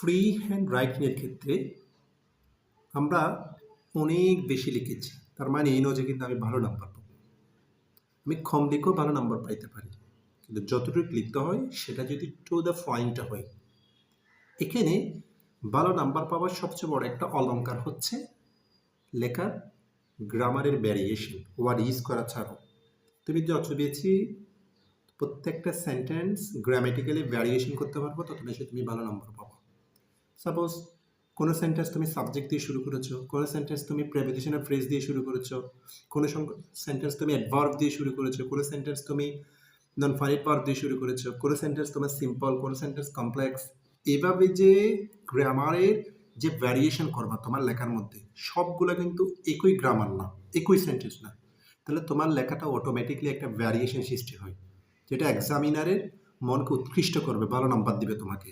Free hand রাইটিংয়ের ক্ষেত্রে আমরা অনেক বেশি লিখেছি, তার মানে এই নয় যে কিন্তু আমি ভালো নাম্বার পাবো। আমি কম লিখেও ভালো নাম্বার পাইতে পারি, কিন্তু যতটুকু লিখতে হয় সেটা যদি টু দ্য পয়েন্ট হয়। এখানে ভালো নাম্বার পাওয়ার সবচেয়ে বড় একটা অলংকার হচ্ছে লেখার গ্রামারের ভ্যারিয়েশন, ওয়ার্ড ইউজ করা ছাড়াও। তুমি যত বেশি প্রত্যেকটা সেন্টেন্স গ্রামেটিক্যালি ভ্যারিয়েশন করতে পারবো, তত বেশি তুমি ভালো নাম্বার পাবো। সাপোজ কোনো সেন্টেন্স তুমি সাবজেক্ট দিয়ে শুরু করেছো, কোনো সেন্টেন্স তুমি প্রেপোজিশনাল ফ্রেজ দিয়ে শুরু করেছো, কোনো সেন্টেন্স তুমি অ্যাডভার্ব দিয়ে শুরু করেছো, কোনো সেন্টেন্স তুমি নন ফাইনাইট ভার্ব দিয়ে শুরু করেছো, কোনো সেন্টেন্স তোমার সিম্পল, কোনো সেন্টেন্স কমপ্লেক্স। এভাবে যে গ্রামারের যে ভ্যারিয়েশন করবা তোমার লেখার মধ্যে, সবগুলো কিন্তু একই গ্রামার না, একই সেন্টেন্স না। তাহলে তোমার লেখাটা অটোমেটিকলি একটা ভ্যারিয়েশন সৃষ্টি হয়, যেটা এক্সামিনারের মনকে উৎকৃষ্ট করবে, ভালো নাম্বার দিবে তোমাকে।